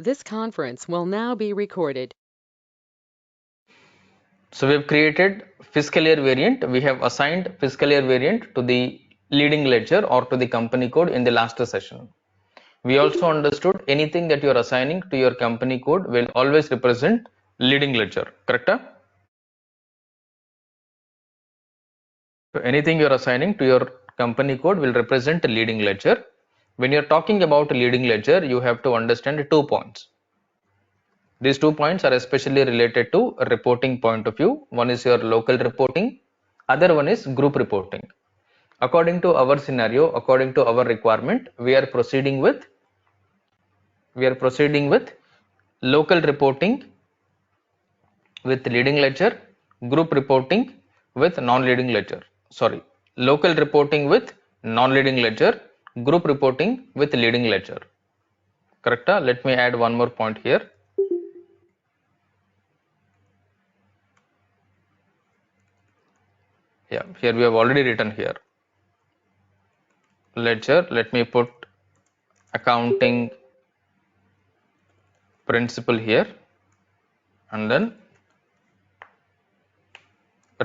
This conference will now be recorded. So we have created fiscal year variant. We have assigned fiscal year variant to the leading ledger or to the company code in the last session. We also understood anything that you are assigning to your company code will always represent leading ledger, correct? So anything you are assigning to your company code will represent a leading ledger. When you are talking about leading ledger, you have to understand 2 points. These 2 points are especially related to a reporting point of view. One is your local reporting, other one is group reporting. According to our scenario, according to our requirement, we are proceeding with local reporting with leading ledger, group reporting with non-leading ledger. Sorry, local reporting with non-leading ledger, group reporting with leading ledger. Correct? Let me add one more point here. Yeah, here we have already written here. Ledger, let me put accounting principle here and then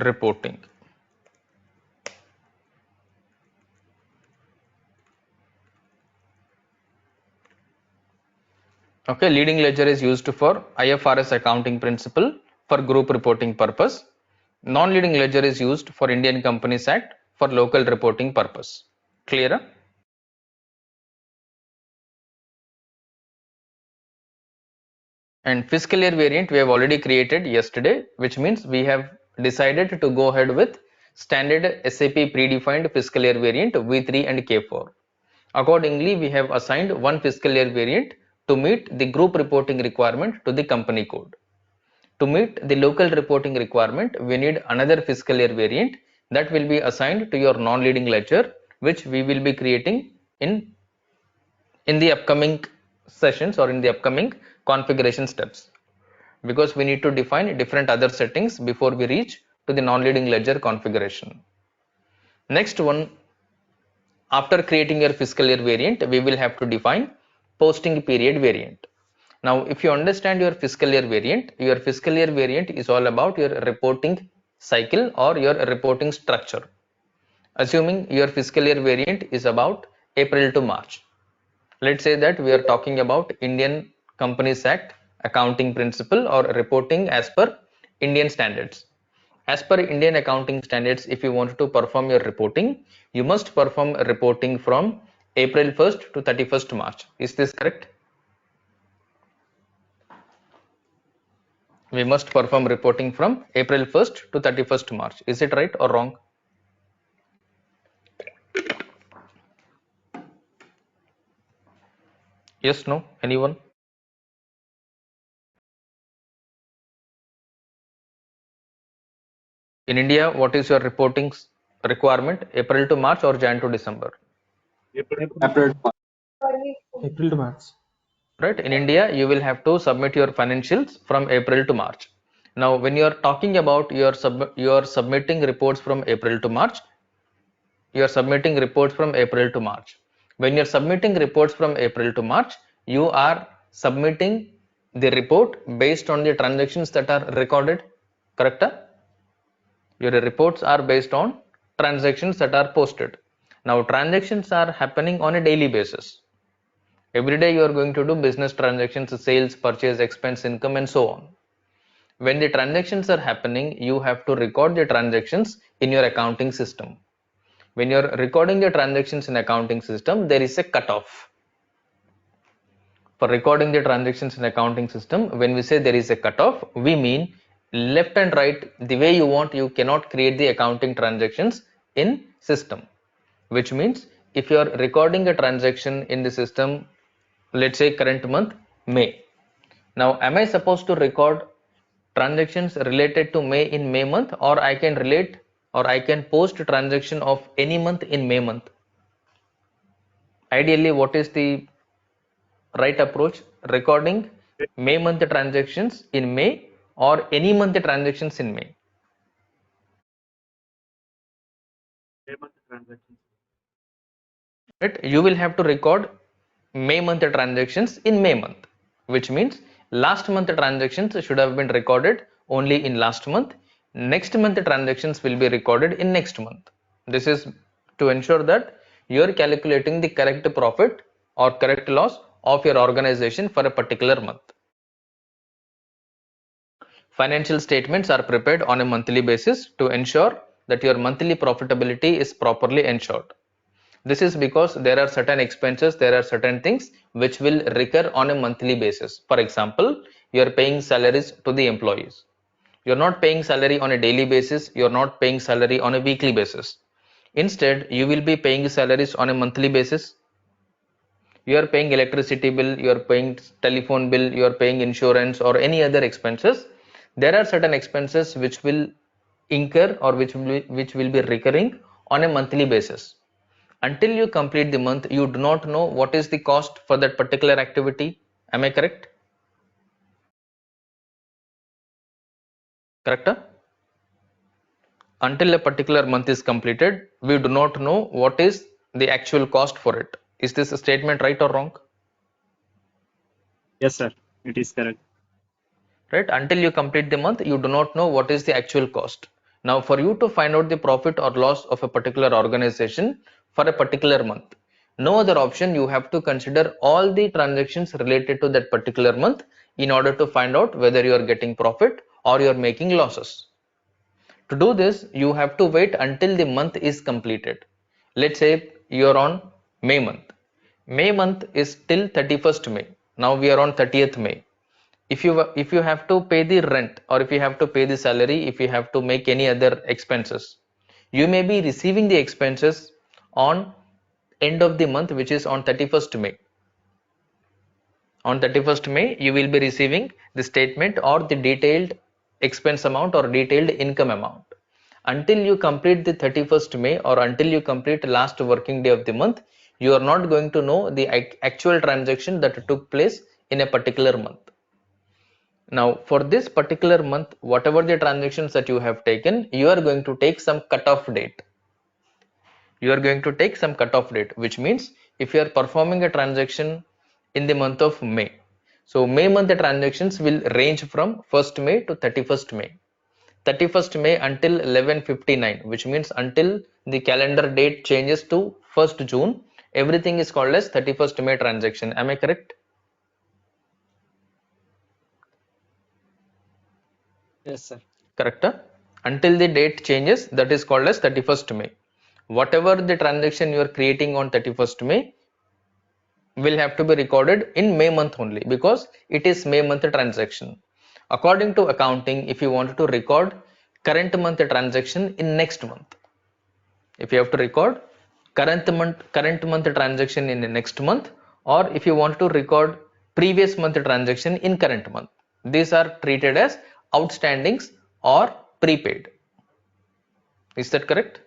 reporting. Okay, leading ledger is used for IFRS accounting principle for group reporting purpose. Non-leading ledger is used for Indian Companies Act for local reporting purpose. Clear? And fiscal year variant we have already created yesterday, which means we have decided to go ahead with standard SAP predefined fiscal year variant V3 and K4. Accordingly, we have assigned one fiscal year variant to meet the group reporting requirement to the company code. To meet the local reporting requirement, we need another fiscal year variant that will be assigned to your non-leading ledger, which we will be creating in the upcoming sessions or in the upcoming configuration steps, because we need to define different other settings before we reach to the non-leading ledger configuration. Next one, after creating your fiscal year variant, we will have to define posting period variant. Now, if you understand your fiscal year variant is all about your reporting cycle or your reporting structure. Assuming your fiscal year variant is about April to March. Let's say that we are talking about Indian Companies Act accounting principle or reporting as per Indian standards. As per Indian accounting standards, if you want to perform your reporting, you must perform reporting from April 1st to 31st March. Is this correct? We must perform reporting from April 1st to 31st March. Is it right or wrong? Yes, no? Anyone? In India, what is your reporting requirement? April to March or Jan to December? April to March. Right? In India, you will have to submit your financials from April to March. Now, when you are talking about your submitting reports from April to March, you are submitting reports from April to March. When you are submitting reports from April to March, you are submitting the report based on the transactions that are recorded, correct? Your reports are based on transactions that are posted. Now, transactions are happening on a daily basis. Every day you are going to do business transactions, sales, purchase, expense, income, and so on. When the transactions are happening, you have to record the transactions in your accounting system. When you are recording the transactions in accounting system, there is a cutoff. For recording the transactions in accounting system, when we say there is a cutoff, we mean left and right, the way you want, you cannot create the accounting transactions in system. Which means if you are recording a transaction in the system, let's say current month, May. Now, am I supposed to record transactions related to May in May month, or I can post transaction of any month in May month? Ideally, what is the right approach? Recording May month transactions in May or any month transactions in May? Right? You will have to record May month transactions in May month. which means last month transactions should have been recorded only in last month. Next month transactions will be recorded in next month. This is to ensure that you are calculating the correct profit or correct loss of your organization for a particular month. Financial statements are prepared on a monthly basis to ensure that your monthly profitability is properly ensured. This is because there are certain expenses, there are certain things which will recur on a monthly basis. For example, you are paying salaries to the employees. You're not paying salary on a daily basis, you're not paying salary on a weekly basis. Instead, you will be paying salaries on a monthly basis. You are paying electricity bill, you are paying telephone bill, you are paying insurance or any other expenses. There are certain expenses which will incur or which will be recurring on a monthly basis. Until you complete the month, you do not know what is the cost for that particular activity. Am I correct? Correct? Until a particular month is completed, we do not know what is the actual cost for it. Is this a statement right or wrong? Yes, sir. It is correct. Right? Until you complete the month, you do not know what is the actual cost. Now, for you to find out the profit or loss of a particular organization for a particular month, no other option, you have to consider all the transactions related to that particular month in order to find out whether you are getting profit or you are making losses. To do this, you have to wait until the month is completed. Let's say you are on May month. May month is till 31st May. Now we are on 30th May. If you have to pay the rent, or if you have to pay the salary, if you have to make any other expenses, you may be receiving the expenses on end of the month, which is on 31st May. On 31st May, you will be receiving the statement or the detailed expense amount or detailed income amount. Until you complete the 31st May or until you complete last working day of the month, you are not going to know the actual transaction that took place in a particular month. Now, for this particular month, whatever the transactions that you have taken, you are going to take some cutoff date. You are going to take some cutoff date, which means if you are performing a transaction in the month of May, so May month the transactions will range from 1st May to 31st May. 31st May until 11:59, which means until the calendar date changes to 1st June, everything is called as 31st May transaction. Am I correct? Yes, sir. Correct? Until the date changes, that is called as 31st May. Whatever the transaction you are creating on 31st May will have to be recorded in May month only, because it is May month transaction. According to accounting, if you want to record current month transaction in next month, if you have to record current month transaction in the next month, or if you want to record previous month transaction in current month, these are treated as outstandings or prepaid. Is that correct?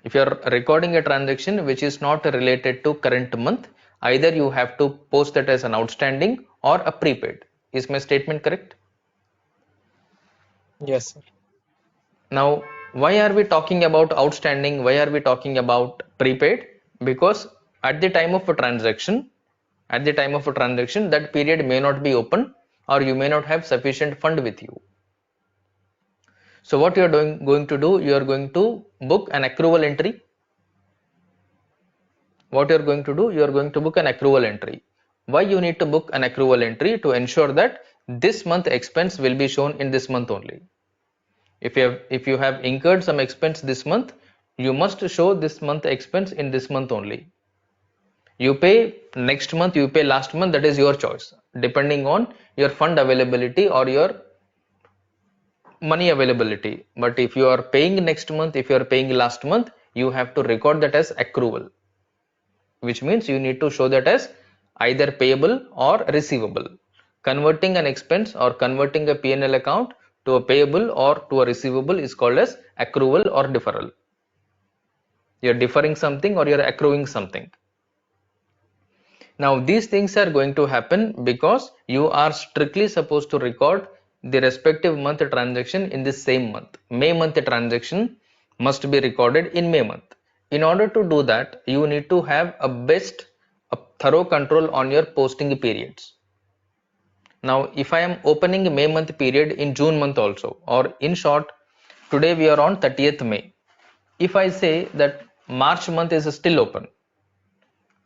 If you are recording a transaction which is not related to current month, either you have to post that as an outstanding or a prepaid. Is my statement correct? Yes, sir. Now, why are we talking about outstanding? Why are we talking about prepaid? Because at the time of a transaction, that period may not be open, or you may not have sufficient fund with you. So what you are going to do, you are going to book an accrual entry. What you are going to do, you are going to book an accrual entry. Why you need to book an accrual entry? To ensure that this month expense will be shown in this month only. If you have incurred some expense this month, you must show this month expense in this month only. You pay next month, you pay last month, that is your choice, depending on your fund availability or your money availability. But if you are paying next month, if you are paying last month, you have to record that as accrual, which means you need to show that as either payable or receivable. Converting an expense or converting a P&L account to a payable or to a receivable is called as accrual or deferral. You're deferring something or you're accruing something. Now these things are going to happen because you are strictly supposed to record the respective month transaction in the same month. May month transaction must be recorded in May month. In order to do that, you need to have a thorough control on your posting periods. Now, if I am opening May month period in June month also, or in short, today we are on 30th May. If I say that March month is still open,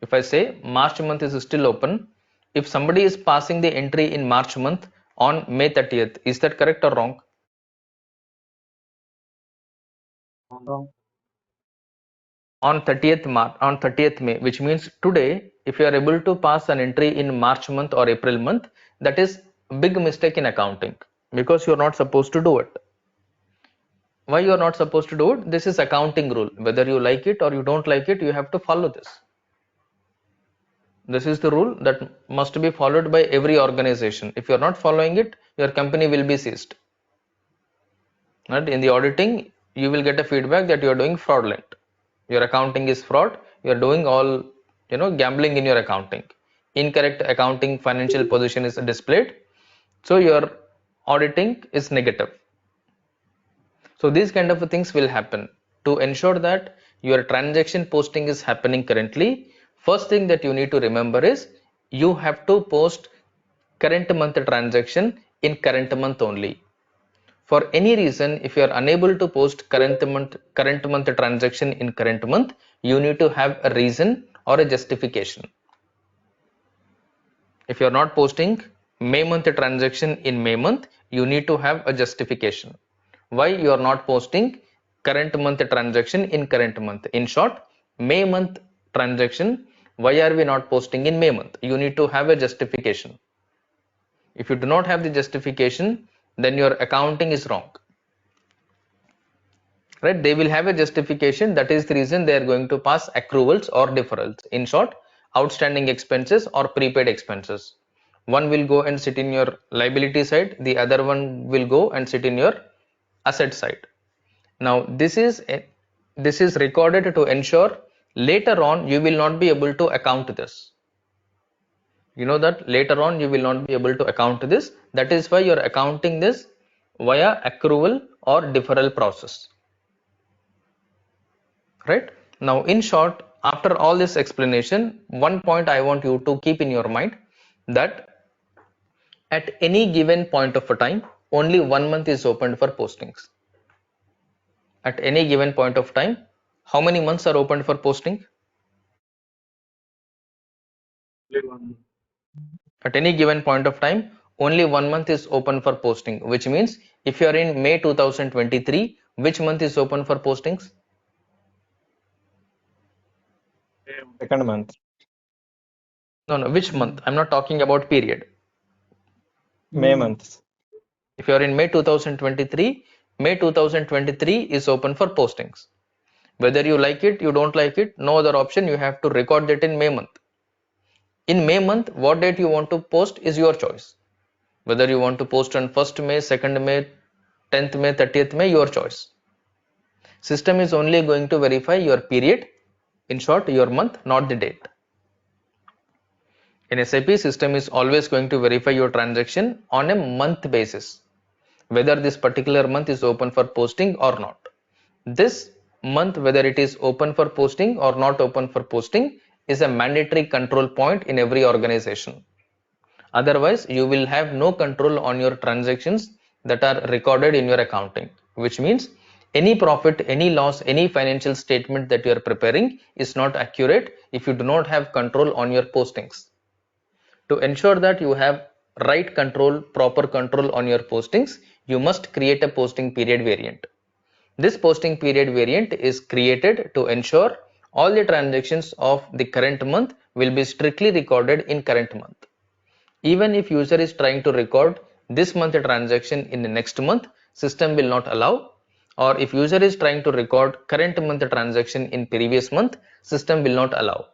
if I say March month is still open, if somebody is passing the entry in March month on May 30th, is that correct or wrong? Wrong. On 30th May, which means today, if you are able to pass an entry in March month or April month, that is a big mistake in accounting because you are not supposed to do it. Why you are not supposed to do it? This is accounting rule. Whether you like it or you don't like it, you have to follow this. This is the rule that must be followed by every organization. If you are not following it, your company will be seized. Right? In the auditing, you will get a feedback that you are doing fraudulent. Your accounting is fraud. You are doing all, gambling in your accounting. Incorrect accounting financial position is displayed. So your auditing is negative. So these kind of things will happen. To ensure that your transaction posting is happening currently, first thing that you need to remember is you have to post current month transaction in current month only. For any reason, if you are unable to post current month transaction in current month, you need to have a reason or a justification. If you are not posting May month transaction in May month, you need to have a justification. Why you are not posting current month transaction in current month? In short, May month transaction, why are we not posting in May month? You need to have a justification. If you do not have the justification, then your accounting is wrong. Right? They will have a justification. That is the reason they are going to pass accruals or deferrals. In short, outstanding expenses or prepaid expenses. One will go and sit in your liability side, the other one will go and sit in your asset side. Now this is recorded to ensure later on you will not be able to account this. You know that later on you will not be able to account this. That is why you are accounting this via accrual or deferral process. Right? Now, in short, after all this explanation, one point I want you to keep in your mind, that at any given point of a time, only 1 month is opened for postings. At any given point of time, how many months are opened for posting? Only one. At any given point of time, only 1 month is open for posting, which means if you are in May 2023, which month is open for postings? Second month. No, which month? I'm not talking about period. May month. If you are in May 2023, May 2023 is open for postings. Whether you like it, you don't like it, no other option, you have to record that in May month. In May month, what date you want to post is your choice. Whether you want to post on 1st May, 2nd May, 10th May, 30th May, your choice. System is only going to verify your period, in short, your month, not the date. In SAP, system is always going to verify your transaction on a month basis, whether this particular month is open for posting or not. This month, whether it is open for posting or not open for posting, is a mandatory control point in every organization. Otherwise, you will have no control on your transactions that are recorded in your accounting, which means any profit, any loss, any financial statement that you are preparing is not accurate if you do not have control on your postings. To ensure that you have right control, proper control on your postings, you must create a posting period variant. This posting period variant is created to ensure all the transactions of the current month will be strictly recorded in current month. Even if user is trying to record this month transaction in the next month, system will not allow. Or if user is trying to record current month transaction in previous month, system will not allow.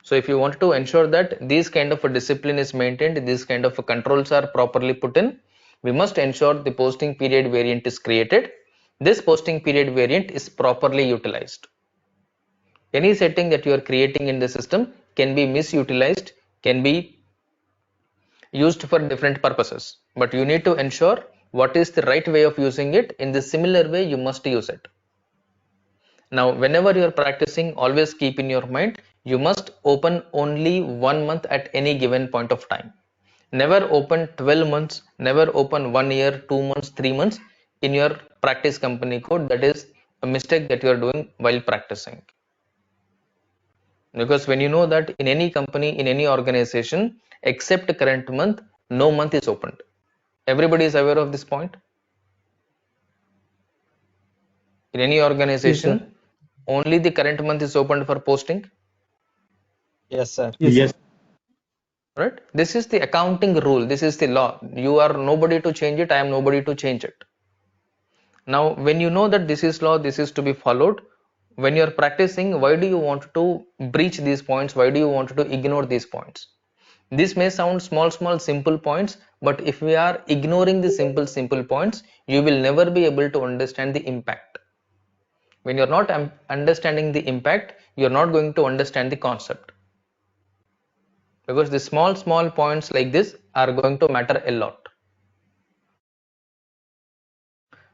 So if you want to ensure that this kind of a discipline is maintained, these kind of controls are properly put in, we must ensure the posting period variant is created. This posting period variant is properly utilized. Any setting that you are creating in the system can be misutilized, can be used for different purposes, but you need to ensure what is the right way of using it. In the similar way, you must use it. Now, whenever you are practicing, always keep in your mind, you must open only 1 month at any given point of time. Never open 12 months, never open 1 year, 2 months, 3 months in your practice company code. That is a mistake that you are doing while practicing. Because when you know that in any company, in any organization, except current month, no month is opened. Everybody is aware of this point. In any organization, only the current month is opened for posting. Yes, sir. Yes. Right? This is the accounting rule. This is the law. You are nobody to change it. I am nobody to change it. Now, when you know that this is law, this is to be followed, when you are practicing, why do you want to breach these points? Why do you want to ignore these points? This may sound small, simple points, but if we are ignoring the simple points, you will never be able to understand the impact. When you're not understanding the impact, you're not going to understand the concept. Because the small points like this are going to matter a lot.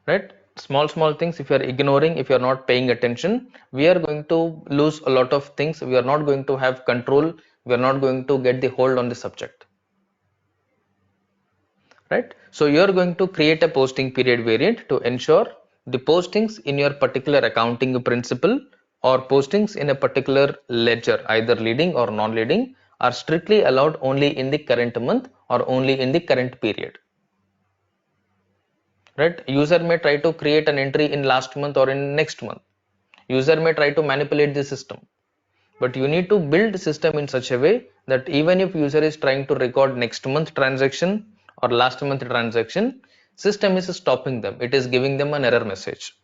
Right? Small things, if you are ignoring, if you are not paying attention, we are going to lose a lot of things. We are not going to have control. We are not going to get the hold on the subject. Right? So you are going to create a posting period variant to ensure the postings in your particular accounting principle or postings in a particular ledger, either leading or non-leading, are strictly allowed only in the current month or only in the current period. Right? User may try to create an entry in last month or in next month. User may try to manipulate the system, but you need to build the system in such a way that even if user is trying to record next month transaction or last month transaction, system is stopping them. It is giving them an error message,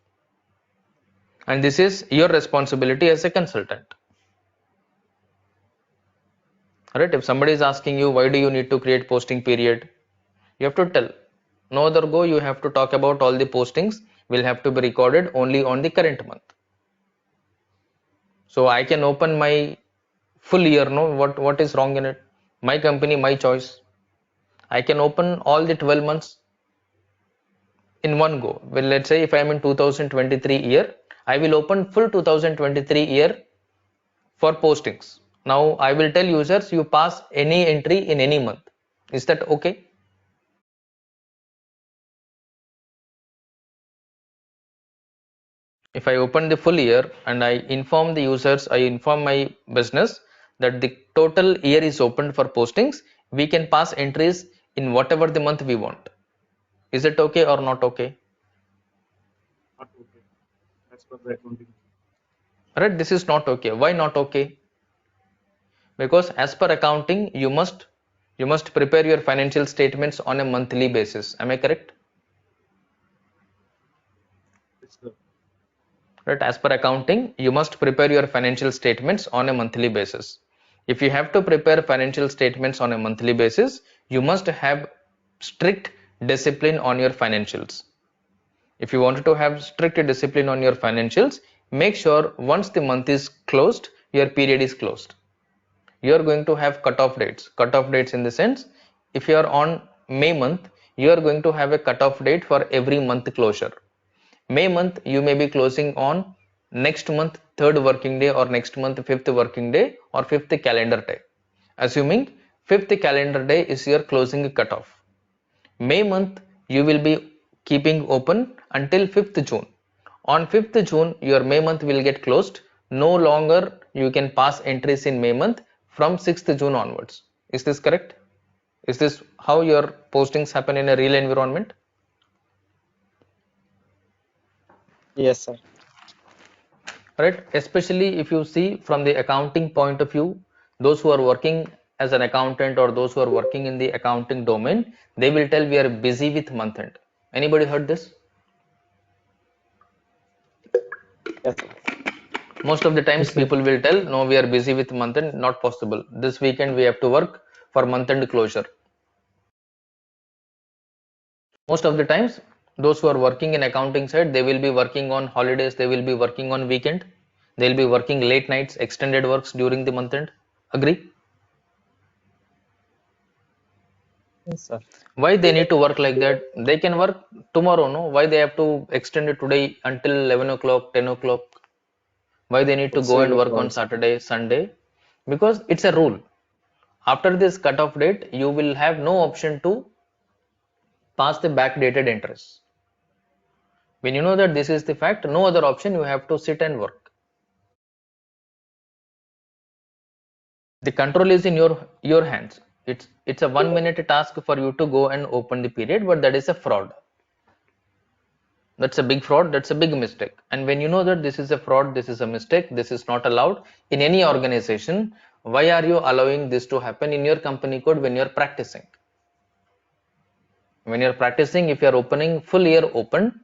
and this is your responsibility as a consultant. Right? If somebody is asking you why do you need to create posting period, you have to tell. No other go, you have to talk about all the postings will have to be recorded only on the current month. So I can open my full year. No, what is wrong in it? My company, my choice. I can open all the 12 months in one go. Well, let's say if I am in 2023 year, I will open full 2023 year for postings. Now I will tell users you pass any entry in any month. Is that okay? If I open the full year and I inform the users, I inform my business that the total year is opened for postings, we can pass entries in whatever the month we want. Is it okay or not okay? Not okay. As per the accounting. Right? This is not okay. Why not okay? Because as per accounting, you must prepare your financial statements on a monthly basis. Am I correct? Yes, sir. Right? As per accounting, you must prepare your financial statements on a monthly basis. If you have to prepare financial statements on a monthly basis, you must have strict discipline on your financials. If you wanted to have strict discipline on your financials, make sure once the month is closed, your period is closed. You are going to have cutoff dates in the sense, if you are on May month, you are going to have a cutoff date for every month closure. May month you may be closing on next month 3rd working day or next month 5th working day or 5th calendar day, assuming 5th calendar day is your closing cutoff. May month you will be keeping open until 5th June. On 5th June your May month will get closed. No longer you can pass entries in May month from 6th June onwards. Is this correct? Is this how your postings happen in a real environment? Yes, sir. Right? Especially if you see from the accounting point of view, those who are working as an accountant or those who are working in the accounting domain, they will tell we are busy with month end. Anybody heard this? Yes, sir. Most of the times Yes, sir. people will tell no, we are busy with month end, not possible. This weekend we have to work for month end closure. Most of the times those who are working in accounting side, they will be working on holidays, they will be working on weekend, they will be working late nights, extended works during the month end. Agree? Yes, sir. Why they need to work like that? They can work tomorrow, no? Why they have to extend it today until 11 o'clock, 10 o'clock? Why they need to To go save and a work on cost. Saturday, Sunday? Because it's a rule. After this cutoff date, you will have no option to pass the backdated entries. When you know that this is the fact, no other option, you have to sit and work. The control is in your hands. It's a 1 minute task for you to go and open the period, but that is a fraud. That's a big fraud. That's a big mistake. And when you know that this is a fraud, this is a mistake, this is not allowed in any organization, why are you allowing this to happen in your company code when you're practicing? When you're practicing, if you're opening full year open,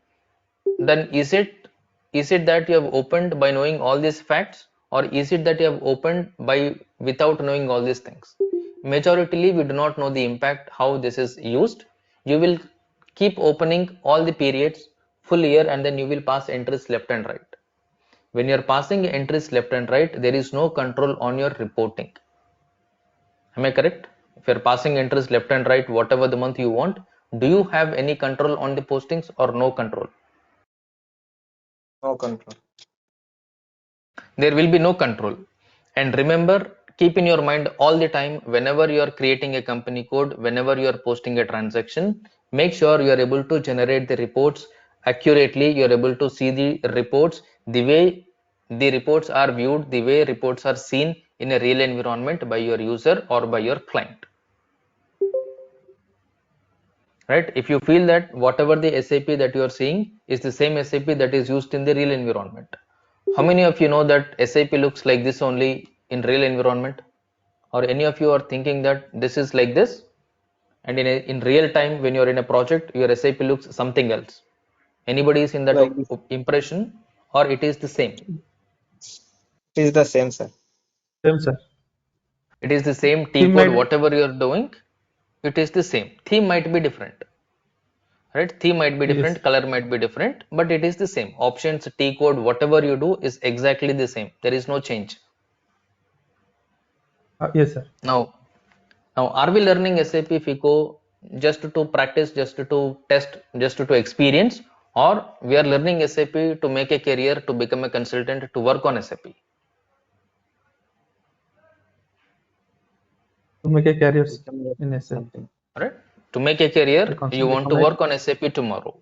then is it that you have opened by knowing all these facts, or is it that you have opened by without knowing all these things? Majoritarily, we do not know the impact, how this is used. You will keep opening all the periods full year, and then you will pass entries left and right. When you're passing entries left and right, there is no control on your reporting. Am I correct? If you're passing entries left and right, whatever the month you want, do you have any control on the postings or no control? No control. There will be no control. And remember, keep in your mind all the time, whenever you are creating a company code, whenever you are posting a transaction, make sure you are able to generate the reports accurately. You are able to see the reports the way the reports are viewed, the way reports are seen in a real environment by your user or by your client. Right? If you feel that whatever the SAP that you are seeing is the same SAP that is used in the real environment, how many of you know that SAP looks like this only in real environment? Or any of you are thinking that this is like this, and in real time when you're in a project, your SAP looks something else? Anybody is in that Like this. impression, or it is the same? It is the same, sir. Same, sir. It is the same T Team code, might. whatever you're doing, it is the same. Theme might be different, right? Theme might be Yes. different, color might be different, but it is the same. Options, T code, whatever you do is exactly the same. There is no change. Yes, sir. Now, are we learning SAP FICO just to practice, just to test, just to experience, or we are learning SAP to make a career, to become a consultant, to work on SAP? To make a careers Become in SAP. something. Right? To make a To career, you want to consolidate. work on SAP tomorrow.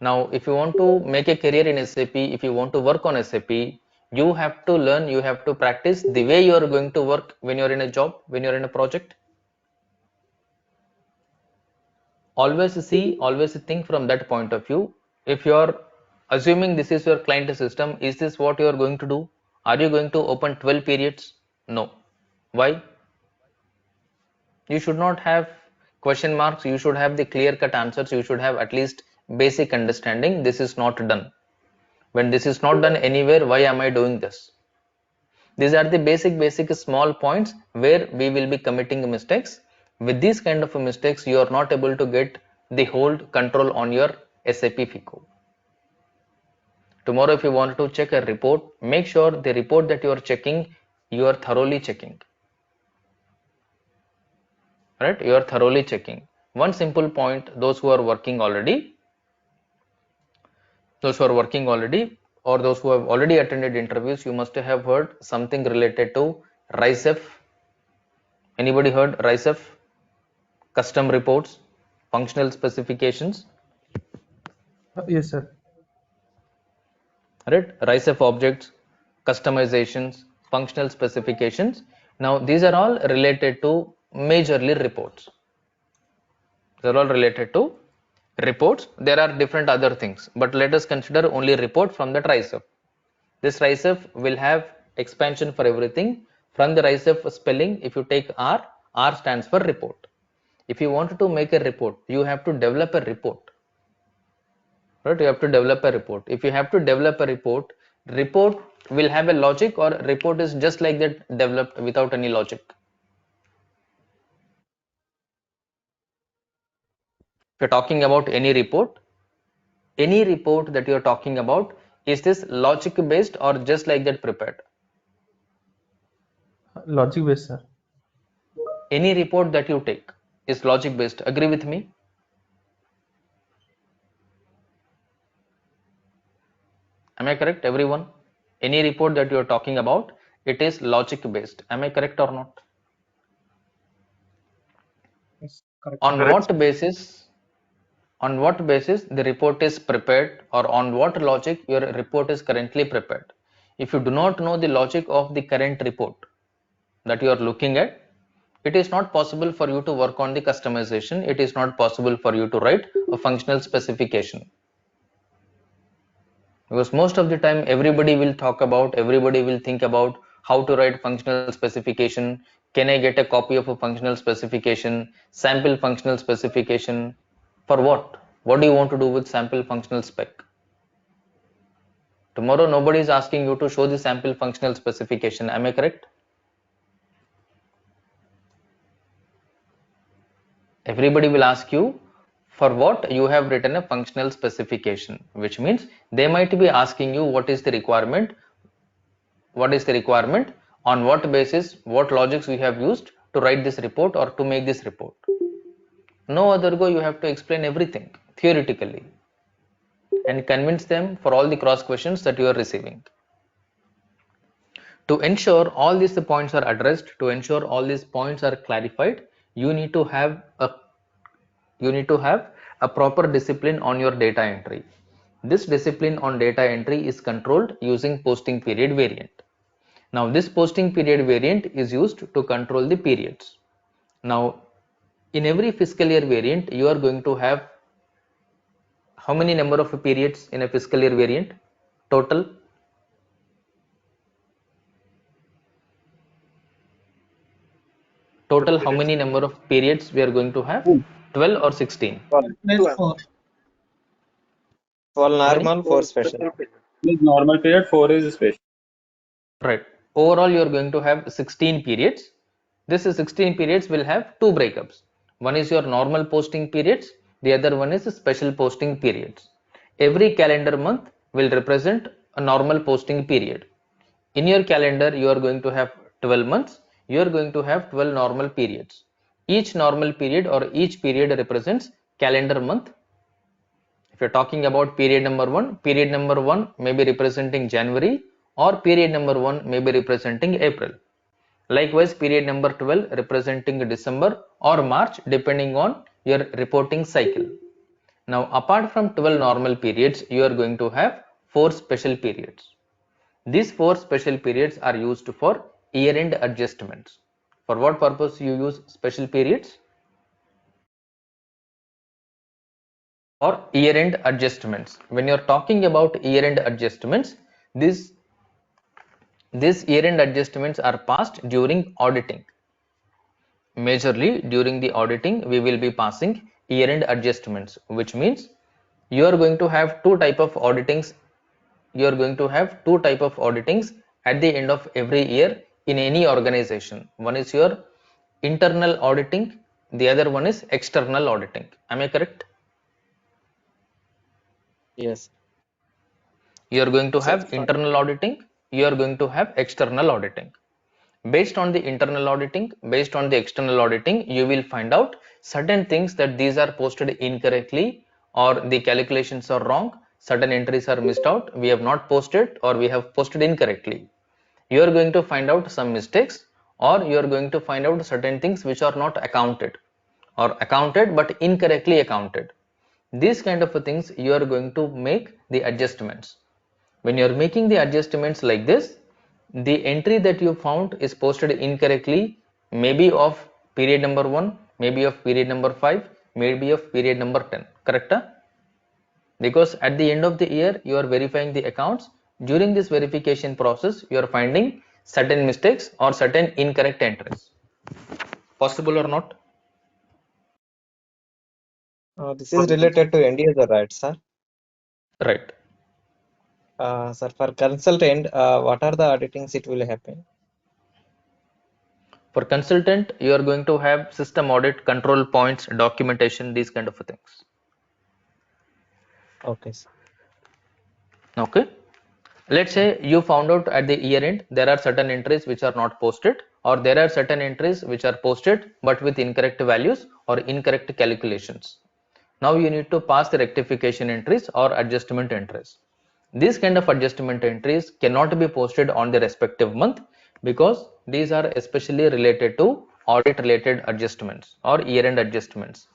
Now, if you want to make a career in SAP, if you want to work on SAP, you have to learn, you have to practice the way you are going to work when you're in a job, when you're in a project. Always think from that point of view. If you're assuming this is your client system, is this what you're going to do? Are you going to open 12 periods? No. Why? You should not have question marks. You should have the clear cut answers. You should have at least basic understanding. This is not done. When this is not done anywhere, why am I doing this? These are the basic small points where we will be committing mistakes. With these kind of mistakes, you are not able to get the whole control on your SAP FICO. Tomorrow, if you want to check a report, make sure the report that you are checking, you are thoroughly checking. Right? You are thoroughly checking. One simple point, those who are working already, or those who have already attended interviews, you must have heard something related to RISEF. Anybody heard RISEF? Custom reports, functional specifications, Yes, sir. right? RISEF objects, customizations, functional specifications. Now, these are all related to majorly reports. They're all related to reports. There are different other things, but let us consider only report from the RISEF. This RISEF will have expansion for everything. From the RISEF spelling, if you take R stands for report. If you want to make a report, you have to develop a report. Right? You have to develop a report. If you have to develop a report will have a logic, or report is just like that developed without any logic. If you're talking about any report that you're talking about, is this logic based or just like that prepared? Logic based, sir. Any report that you take is logic based. Agree with me? Am I correct, everyone? Any report that you're talking about, it is logic based. Am I correct or not? Yes, correct. On what basis the report is prepared, or on what logic your report is currently prepared. If you do not know the logic of the current report that you are looking at, it is not possible for you to work on the customization. It is not possible for you to write a functional specification, because most of the time everybody will think about how to write functional specification. Can I get a copy of a functional specification, sample functional specification? For what do you want to do with sample functional spec? Tomorrow nobody is asking you to show the sample functional specification. Am I correct? Everybody will ask you for what you have written a functional specification, which means they might be asking you what is the requirement, on what basis, what logics we have used to write this report or to make this report. No other go, you have to explain everything theoretically and convince them for all the cross questions that you are receiving. To ensure all these points are addressed, to ensure all these points are clarified, you need to have a proper discipline on your data entry. This discipline on data entry is controlled using posting period variant. Now this posting period variant is used to control the periods. Now in every fiscal year variant, you are going to have how many number of periods in a fiscal year variant total? Total how many number of periods we are going to have? 12 or 16? 12. Plus 4. 12 How many? normal, 4 special. Is normal period, 4 is special. Right. Overall, you are going to have 16 periods. This 16 periods will have two breakups. One is your normal posting periods. The other one is special posting periods. Every calendar month will represent a normal posting period. In your calendar, you are going to have 12 months. You are going to have 12 normal periods. Each normal period or each period represents calendar month. If you're talking about period number one may be representing January, or period number one may be representing April. Likewise, period number 12 representing December or March, depending on your reporting cycle. Now, apart from 12 normal periods, you are going to have 4 special periods. These 4 special periods are used for year-end adjustments. For what purpose you use special periods? Or year-end adjustments. When you're talking about year-end adjustments, these year-end adjustments are passed during auditing. Majorly during the auditing, we will be passing year-end adjustments, which means you are going to have two type of auditings. You are going to have two type of auditings at the end of every year in any organization. One is your internal auditing, the other one is external auditing. Am I correct? Yes. You are going to So, have internal auditing, you are going to have external auditing. Based on the internal auditing, based on the external auditing, you will find out certain things that these are posted incorrectly, or the calculations are wrong, certain entries are missed out, we have not posted, or we have posted incorrectly. You are going to find out some mistakes, or you are going to find out certain things which are not accounted, or accounted but incorrectly accounted. These kind of things you are going to make the adjustments. When you are making the adjustments like this, the entry that you found is posted incorrectly, maybe of period number 1, maybe of period number 5, maybe of period number 10. Correct? Because at the end of the year, you are verifying the accounts. During this verification process, you are finding certain mistakes or certain incorrect entries. Possible or not? this is related to end user, right, sir? Right. Sir, for consultant, what are the auditings it will happen? For consultant, you are going to have system audit, control points, documentation, these kind of things. Okay, sir. Okay. Let's say you found out at the year end there are certain entries which are not posted, or there are certain entries which are posted but with incorrect values or incorrect calculations. Now you need to pass the rectification entries or adjustment entries. These kind of adjustment entries cannot be posted on the respective month, because these are especially related to audit related adjustments or year end adjustments.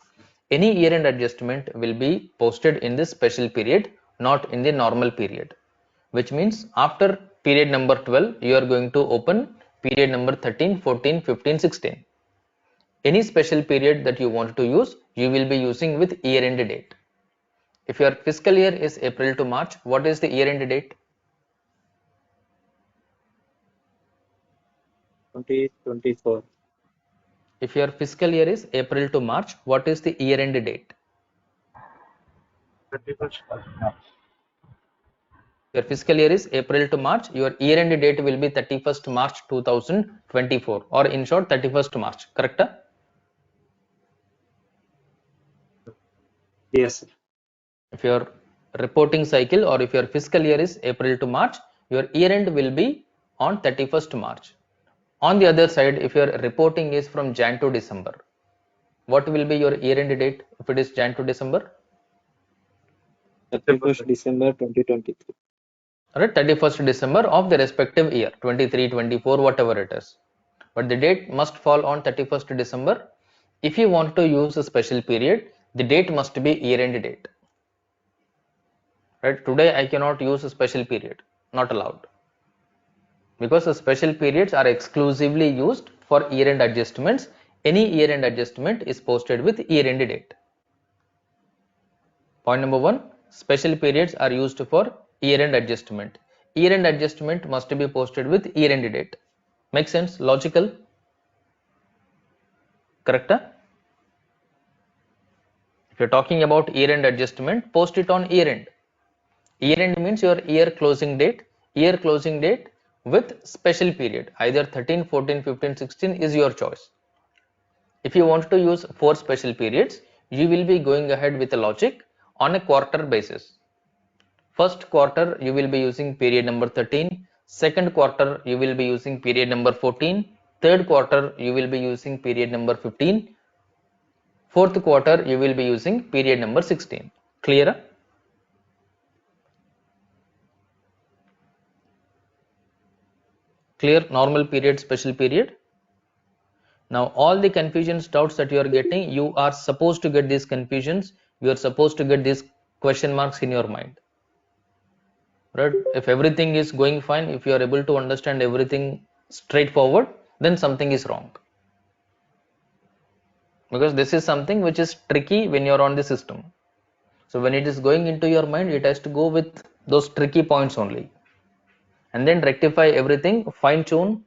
Any year end adjustment will be posted in this special period, not in the normal period, which means after period number 12 you are going to open period number 13, 14, 15, 16. Any special period that you want to use, you will be using with year end date. If your fiscal year is April to March, what is the year end date? 2024. If your fiscal year is April to March, what is the year end date? 31st. Your fiscal year is April to March, your year end date will be 31st March 2024, or in short 31st March, correct? Yes, sir. If your reporting cycle or if your fiscal year is April to March, your year end will be on 31st March. On the other side, if your reporting is from Jan to December, what will be your year end date if it is Jan to December? 31st December 2023. Right, 31st December of the respective year, 23, 24, whatever it is. But the date must fall on 31st December. If you want to use a special period, the date must be year end date. Right, today I cannot use a special period, not allowed. Because the special periods are exclusively used for year end adjustments. Any year end adjustment is posted with year end date. Point number one, special periods are used for year end adjustment. Year end adjustment must be posted with year end date. Make sense? Logical? Correct? If you're talking about year end adjustment, post it on year end. Year end means your year closing date with special period, either 13, 14, 15, 16 is your choice. If you want to use 4 special periods, you will be going ahead with a logic on a quarter basis. First quarter you will be using period number 13, second quarter you will be using period number 14, third quarter you will be using period number 15, fourth quarter you will be using period number 16. Clear? Clear? Normal period, special period. Now all the confusions, doubts that you are getting, you are supposed to get these confusions, you are supposed to get these question marks in your mind. Right? If everything is going fine, if you are able to understand everything straightforward, then something is wrong. Because this is something which is tricky when you are on the system. So when it is going into your mind, it has to go with those tricky points only, and then rectify everything, fine tune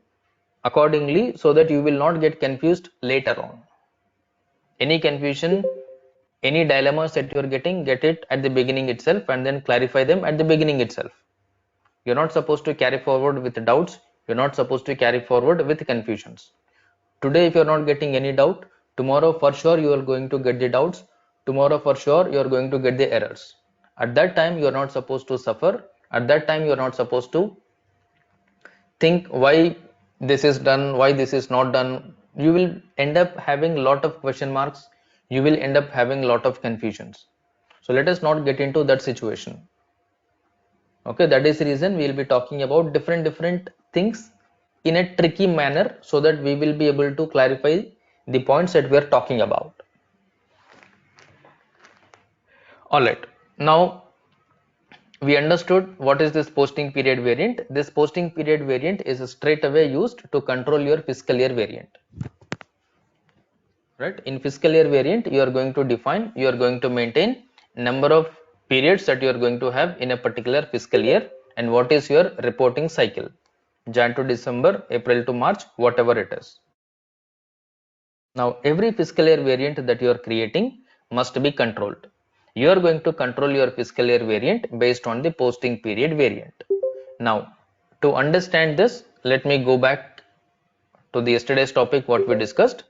accordingly, so that you will not get confused later on. Any confusion, any dilemmas that you are getting, get it at the beginning itself and then clarify them at the beginning itself. You're not supposed to carry forward with doubts, you're not supposed to carry forward with confusions. Today if you're not getting any doubt, tomorrow for sure you are going to get the doubts, tomorrow for sure you are going to get the errors. At that time you are not supposed to suffer, at that time you are not supposed to think why this is done, why this is not done. You will end up having a lot of question marks, you will end up having a lot of confusions. So let us not get into that situation. Okay, that is the reason we will be talking about different things in a tricky manner, so that we will be able to clarify the points that we are talking about. Alright, now we understood what is this posting period variant. This posting period variant is straight away used to control your fiscal year variant. Right, in fiscal year variant you are going to define, you are going to maintain number of periods that you are going to have in a particular fiscal year, and what is your reporting cycle, Jan to December, April to March, whatever it is. Now every fiscal year variant that you are creating must be controlled. You are going to control your fiscal year variant based on the posting period variant. Now to understand this, let me go back to the yesterday's topic, what we discussed.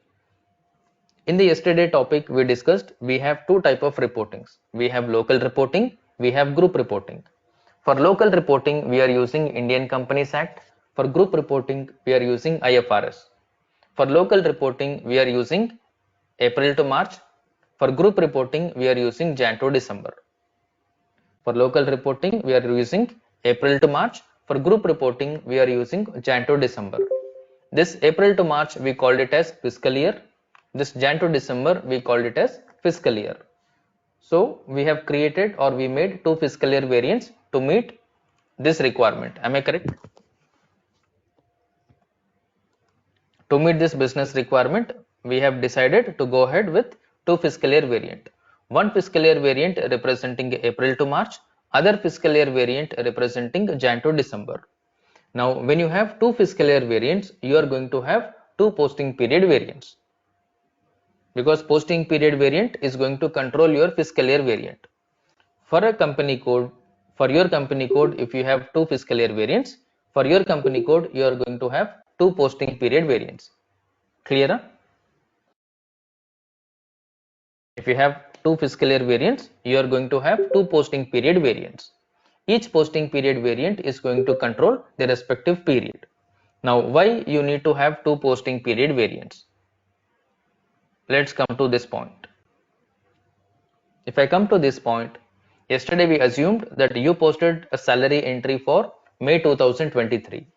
In the yesterday topic we discussed, we have two type of reportings. We have local reporting, we have group reporting. For local reporting we are using Indian Companies Act. For group reporting we are using IFRS. For local reporting we are using April to March. For group reporting we are using Jan to December. For local reporting we are using April to March. For group reporting we are using Jan to December. This April to March we called it as fiscal year. This Jan to December we called it as fiscal year. So we have created or we made two fiscal year variants to meet this requirement. Am I correct? To meet this business requirement, we have decided to go ahead with two fiscal year variant. One fiscal year variant representing April to March, other fiscal year variant representing Jan to December. Now, when you have two fiscal year variants, you are going to have two posting period variants, because posting period variant is going to control your fiscal year variant. For a company code, for your company code, if you have two fiscal year variants, for your company code, you are going to have two posting period variants. Clear? If you have two fiscal year variants, you are going to have two posting period variants. Each posting period variant is going to control the respective period. Now, why you need to have two posting period variants? Let's come to this point. If I come to this point, yesterday we assumed that you posted a salary entry for May 2023.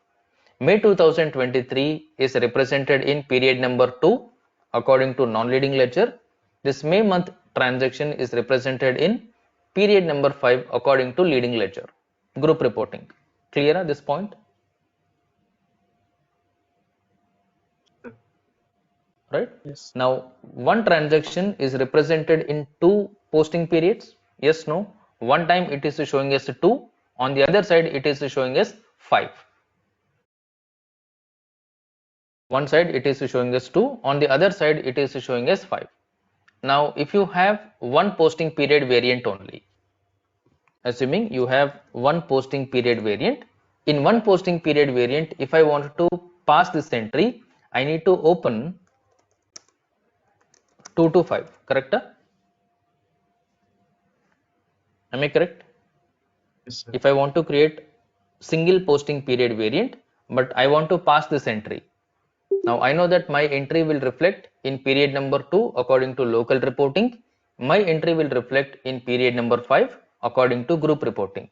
May 2023 is represented in period number 2 according to non-leading ledger. This May month transaction is represented in period number 5 according to leading ledger. Group reporting. Clear at this point? Right? Yes. Now, one transaction is represented in two posting periods. Yes, no? One time it is showing as 2. On the other side, it is showing as 5. One side it is showing as 2, on the other side it is showing as 5. Now if you have one posting period variant only, assuming you have one posting period variant, in one posting period variant, if I want to pass this entry, I need to open 2 to 5, correct? Am I correct? Yes, sir. If I want to create single posting period variant, but I want to pass this entry. Now I know that my entry will reflect in period number 2 according to local reporting. My entry will reflect in period number 5 according to group reporting.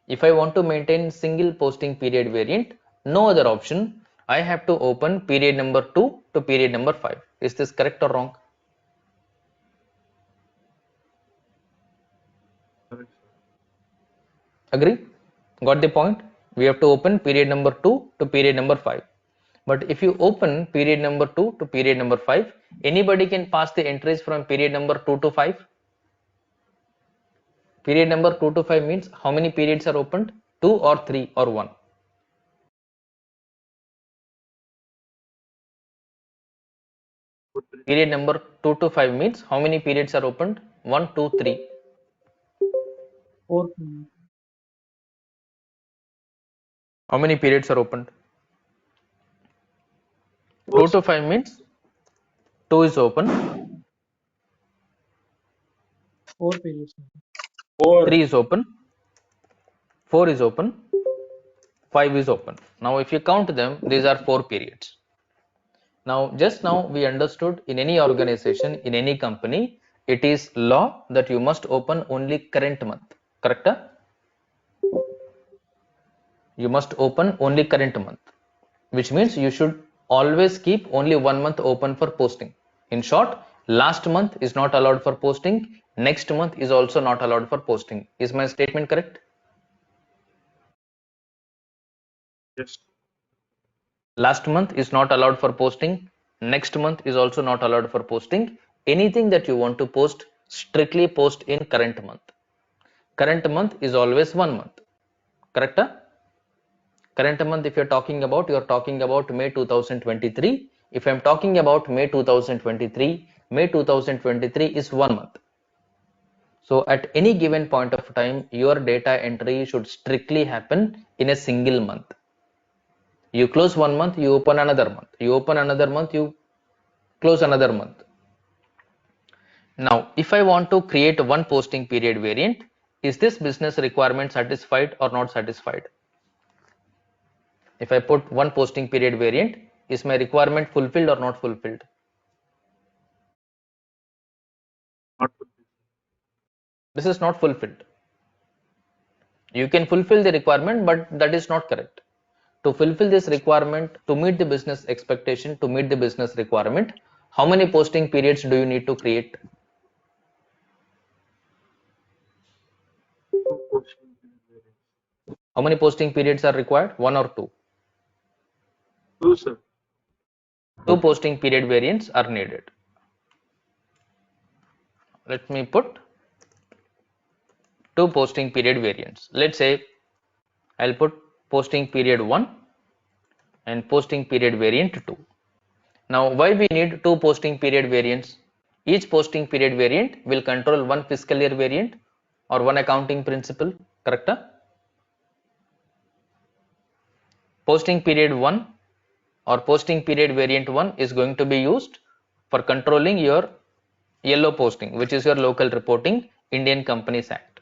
If I want to maintain single posting period variant, no other option. I have to open period number 2 to period number 5. Is this correct or wrong? Correct, sir. Agree? Got the point? We have to open period number 2 to period number 5. But if you open period number 2 to period number 5, anybody can pass the entries from period number 2 to 5. Period number 2 to 5 means how many periods are opened? 2 or 3 or 1. Period number 2 to 5 means how many periods are opened? 1, 2, 3. 4. How many periods are opened? 2 4. to 5 means 2 is open, 4 periods. 4. 3 is open, 4 is open, 5 is open. Now if you count them, these are 4 periods. Now just now we understood in any organization, in any company, it is law that you must open only current month. Correct? You must open only current month, which means you should always keep only 1 month open for posting. In short, last month is not allowed for posting, next month is also not allowed for posting. Is my statement correct? Yes. Last month is not allowed for posting, next month is also not allowed for posting. Anything that you want to post, strictly post in current month. Current month is always 1 month. Correct? Current month, if you're talking about May 2023. If I'm talking about May 2023, May 2023 is 1 month. So at any given point of time, your data entry should strictly happen in a single month. You close 1 month, you open another month. You open another month, you close another month. Now, if I want to create one posting period variant, is this business requirement satisfied or not satisfied? If I put one posting period variant, is my requirement fulfilled or not fulfilled? Not fulfilled. This is not fulfilled. You can fulfill the requirement, but that is not correct. To fulfill this requirement, to meet the business expectation, to meet the business requirement, how many posting periods do you need to create? Two posting period. How many posting periods are required? One or two? Two, sir. Two posting period variants are needed. Let me put two posting period variants. Let's say I'll put posting period 1 and posting period variant 2. Now, why we need two posting period variants? Each posting period variant will control one fiscal year variant or one accounting principle, correct? Posting period 1 or posting period variant 1 is going to be used for controlling your yellow posting, which is your local reporting Indian Companies Act.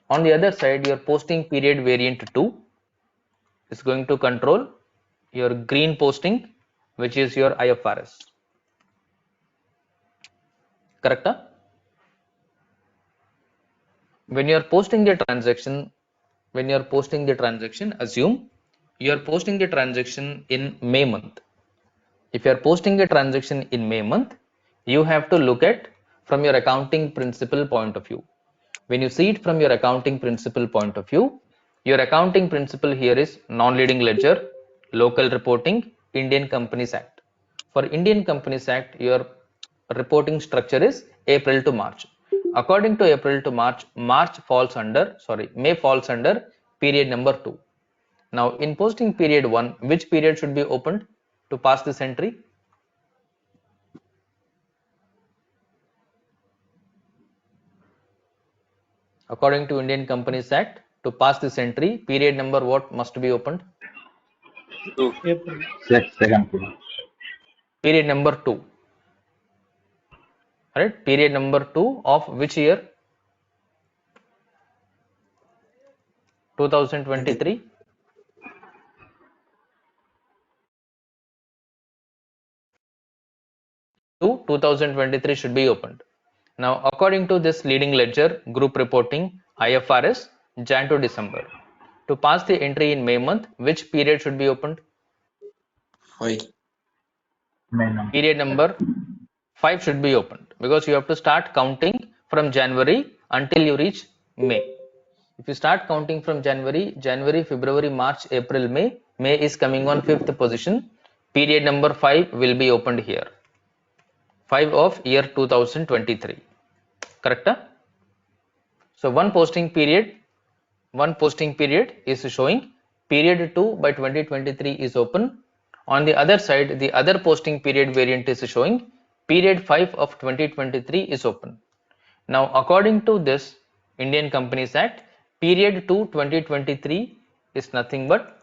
On the other side, your posting period variant 2 is going to control your green posting, which is your IFRS, correct? When you are posting the transaction, assume you are posting the transaction in May month. If you are posting a transaction in May month, you have to look at from your accounting principle point of view. When you see it from your accounting principle point of view, your accounting principle here is non-leading ledger, local reporting, Indian Companies Act. For Indian Companies Act, your reporting structure is April to March. According to April to March, May falls under period number 2. Now, in posting period 1, which period should be opened to pass this entry? According to Indian Companies Act, to pass this entry, period number what must be opened? April. Second period. Period number 2. Right? Period number 2 of which year? 2023. To 2023 should be opened. Now, according to this leading ledger, group reporting, IFRS, Jan to December. To pass the entry in May month, which period should be opened? Period number 5 should be opened, because you have to start counting from January until you reach May. If you start counting from January, February, March, April, May is coming on 5th position. Period number 5 will be opened here. 5 of year 2023. Correct? So one posting period is showing period 2 by 2023 is open. On the other side, the other posting period variant is showing period 5 of 2023 is open. Now, according to this Indian Companies Act, period 2 2023 is nothing but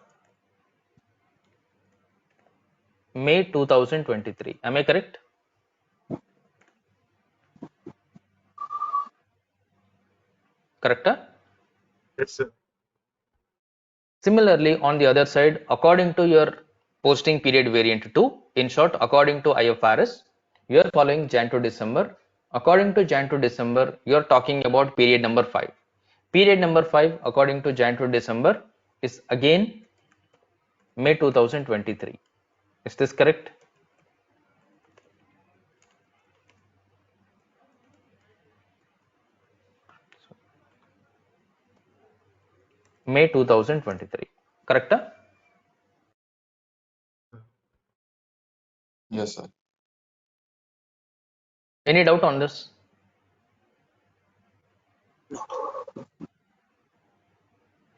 May 2023. Am I correct? Correct? Yes, sir. Similarly, on the other side, according to your posting period variant 2, in short, according to IFRS, you are following Jan to December. According to Jan to December, you are talking about period number 5. Period number 5, according to Jan to December, is again May 2023. Is this correct? May 2023. Correct? Yes, sir. Any doubt on this?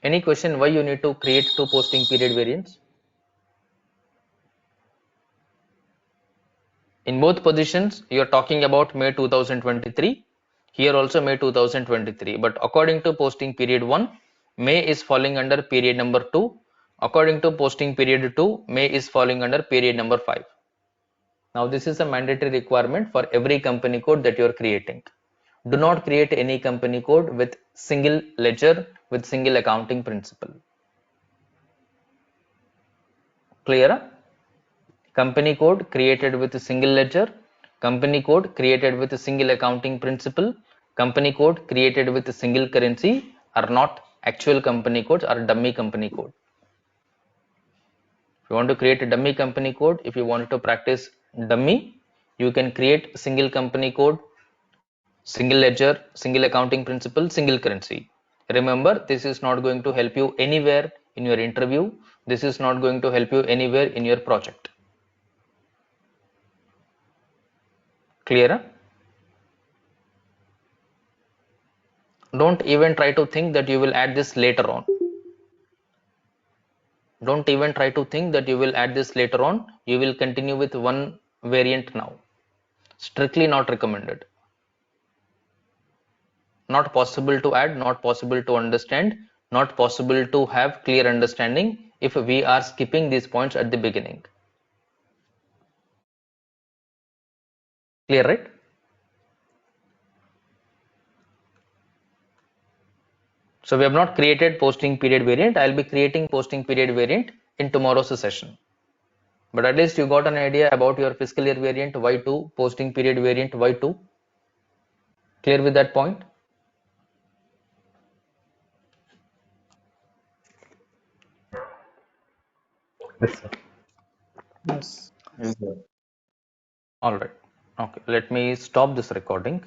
Any question why you need to create two posting period variants? In both positions, you are talking about May 2023. Here also May 2023. But according to posting period 1, May is falling under period number 2. According to posting period 2, May is falling under period number 5. Now, this is a mandatory requirement for every company code that you are creating. Do not create any company code with single ledger, with single accounting principle. Clear? Company code created with a single ledger, company code created with a single accounting principle, company code created with a single currency are not Actual company codes are dummy company code. If you want to create a dummy company code, if you want to practice dummy, you can create single company code, single ledger, single accounting principle, single currency. Remember, this is not going to help you anywhere in your interview. This is not going to help you anywhere in your project. Clear? Don't even try to think that you will add this later on. Don't even try to think that you will add this later on. You will continue with one variant now. Strictly not recommended. Not possible to add, not possible to understand, not possible to have clear understanding if we are skipping these points at the beginning. Clear, right? So we have not created posting period variant. I'll be creating posting period variant in tomorrow's session. But at least you got an idea about your fiscal year variant Y2, posting period variant Y2. Clear with that point? Yes, sir. Yes. Yes, sir. All right. Okay. Let me stop this recording.